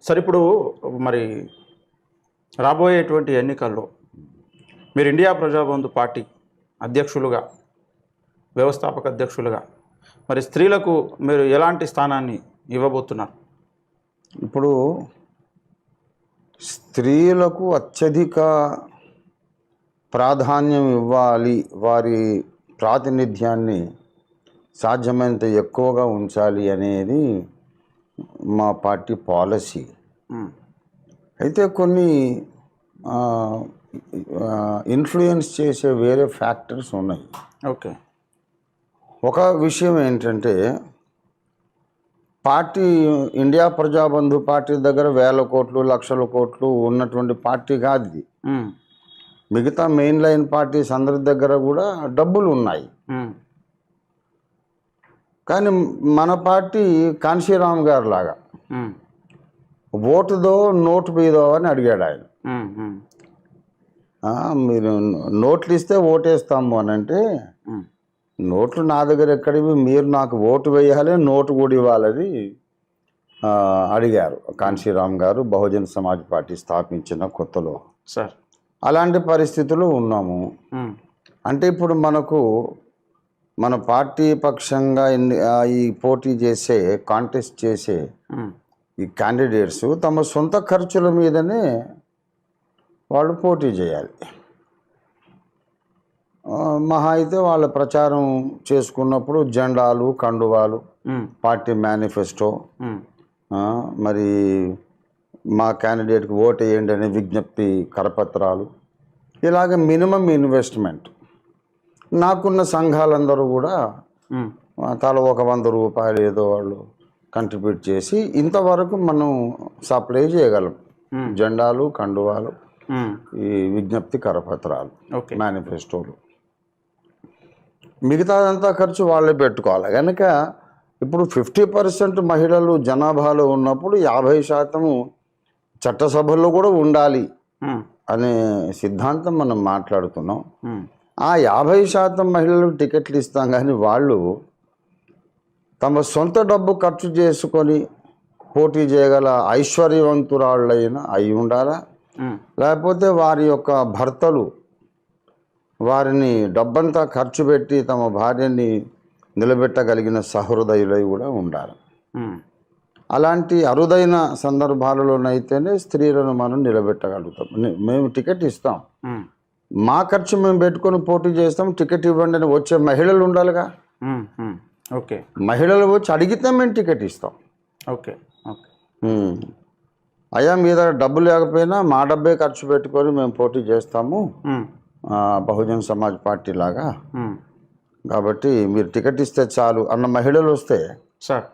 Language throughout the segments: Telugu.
సరే ఇప్పుడు మరి రాబోయేటువంటి ఎన్నికల్లో మీరు ఇండియా ప్రజాబంధు పార్టీ అధ్యక్షులుగా, వ్యవస్థాపక అధ్యక్షులుగా మరి స్త్రీలకు మీరు ఎలాంటి స్థానాన్ని ఇవ్వబోతున్నారు? ఇప్పుడు స్త్రీలకు అత్యధిక ప్రాధాన్యం ఇవ్వాలి, వారి ప్రాతినిధ్యాన్ని సాధ్యమైనంత ఎక్కువగా ఉంచాలి అనేది మా పార్టీ పాలసీ. అయితే కొన్ని ఇన్ఫ్లుయెన్స్ చేసే వేరే ఫ్యాక్టర్స్ ఉన్నాయి. ఓకే. ఒక విషయం ఏంటంటే, పార్టీ ఇండియా ప్రజాబంధు పార్టీ దగ్గర వేల కోట్లు లక్షల కోట్లు ఉన్నటువంటి పార్టీ కాదు ఇది. మిగతా మెయిన్ లైన్ పార్టీస్ అందరి దగ్గర కూడా డబ్బులు ఉన్నాయి. కానీ మన పార్టీ కాన్షీరామ్ గారు లాగా ఓటుదో నోటు మీదో అని అడిగాడు ఆయన. మీరు నోట్లు ఇస్తే ఓటేస్తాము అని అంటే, నోట్లు నా దగ్గర ఎక్కడివి, మీరు నాకు ఓటు వేయాలి, నోటు కూడా ఇవ్వాలని అడిగారు కాన్షీరామ్ గారు బహుజన్ సమాజ్ పార్టీ స్థాపించిన కొత్తలో. సార్, అలాంటి పరిస్థితులు ఉన్నాము. అంటే ఇప్పుడు మనకు మన పార్టీ పక్షంగా ఈ పోటీ చేసే, కాంటెస్ట్ చేసే ఈ క్యాండిడేట్స్ తమ సొంత ఖర్చుల మీదనే వాళ్ళు పోటీ చేయాలి. మహా అయితే వాళ్ళ ప్రచారం చేసుకున్నప్పుడు జెండాలు, కండువాలు, పార్టీ మేనిఫెస్టో, మరి మా క్యాండిడేట్కి ఓటు వేయండి అనే విజ్ఞప్తి కరపత్రాలు, ఇలాగ మినిమం ఇన్వెస్ట్మెంట్. నాకున్న సంఘాలందరూ కూడా తల ఒక 100 రూపాయలు ఏదో వాళ్ళు కంట్రిబ్యూట్ చేసి ఇంతవరకు మనం సప్లై చేయగలం. జెండాలు, కండువాలు, ఈ విజ్ఞప్తి కరపత్రాలు, మేనిఫెస్టోలు. మిగతాదంతా ఖర్చు వాళ్ళే పెట్టుకోవాలి. కనుక ఇప్పుడు 50% మహిళలు జనాభాలో ఉన్నప్పుడు 50% చట్టసభల్లో కూడా ఉండాలి అనే సిద్ధాంతం మనం మాట్లాడుతున్నాం. ఆ 50% మహిళలకు టికెట్లు ఇస్తాం, కానీ వాళ్ళు తమ సొంత డబ్బు ఖర్చు చేసుకొని పోటీ చేయగల ఐశ్వర్యవంతురాళ్ళైనా అయి ఉండాలా, లేకపోతే వారి యొక్క భర్తలు వారిని డబ్బంతా ఖర్చు పెట్టి తమ భార్యని నిలబెట్టగలిగిన సహృదయులై కూడా ఉండాలి. అలాంటి అరుదైన సందర్భాలలోనైతేనే స్త్రీలను మనం నిలబెట్టగలుగుతాం. మేము టికెట్ ఇస్తాం, మా ఖర్చు మేము పెట్టుకొని పోటీ చేస్తాం, టికెట్ ఇవ్వండి అని వచ్చే మహిళలు ఉండాలిగా. ఓకే. మహిళలు వచ్చి అడిగితే మేము టికెట్ ఇస్తాం. ఓకే. ఓకే. అయ్యా మీ దగ్గర డబ్బు లేకపోయినా మా డబ్బే ఖర్చు పెట్టుకొని మేము పోటీ చేస్తాము బహుజన్ సమాజ్ పార్టీ లాగా, కాబట్టి మీరు టికెట్ ఇస్తే చాలు అన్న మహిళలు వస్తే సార్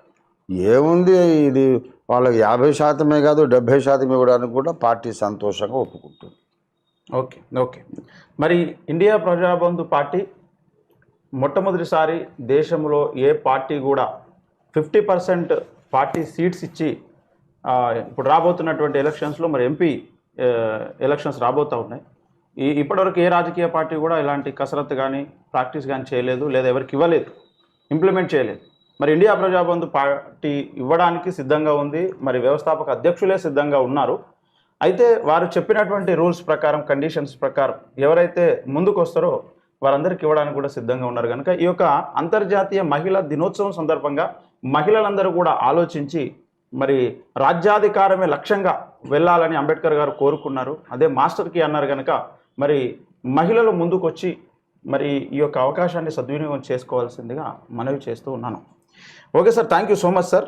ఏముంది, ఇది వాళ్ళకి 50% కాదు 70% ఇవ్వడానికి కూడా పార్టీ సంతోషంగా ఒప్పుకుంటుంది. ఓకే. ఓకే. మరి ఇండియా ప్రజాబంధు పార్టీ మొట్టమొదటిసారి దేశంలో ఏ పార్టీ కూడా 50% పార్టీ సీట్స్ ఇచ్చి ఇప్పుడు రాబోతున్నటువంటి ఎలక్షన్స్లో మరి ఎంపీ ఎలక్షన్స్ రాబోతూ ఉన్నాయి. ఇప్పటివరకు ఏ రాజకీయ పార్టీ కూడా ఇలాంటి కసరత్తు కానీ ప్రాక్టీస్ కానీ చేయలేదు, లేదా ఎవరికి ఇవ్వలేదు, ఇంప్లిమెంట్ చేయలేదు. మరి ఇండియా ప్రజాబంధు పార్టీ ఇవ్వడానికి సిద్ధంగా ఉంది. మరి వ్యవస్థాపక అధ్యక్షులే సిద్ధంగా ఉన్నారు. అయితే వారు చెప్పినటువంటి రూల్స్ ప్రకారం, కండిషన్స్ ప్రకారం ఎవరైతే ముందుకు వస్తారో వారందరికీ ఇవ్వడానికి కూడా సిద్ధంగా ఉన్నారు. కనుక ఈ యొక్క అంతర్జాతీయ మహిళా దినోత్సవం సందర్భంగా మహిళలందరూ కూడా ఆలోచించి మరి రాజ్యాధికారమే లక్ష్యంగా వెళ్ళాలని అంబేద్కర్ గారు కోరుకున్నారు. అదే మాస్టర్ కీ అన్నారు. కనుక మరి మహిళలు ముందుకొచ్చి మరి ఈ యొక్క అవకాశాన్ని సద్వినియోగం చేసుకోవాల్సిందిగా మనవి చేస్తూ ఉన్నాను. Okay sir, thank you so much sir.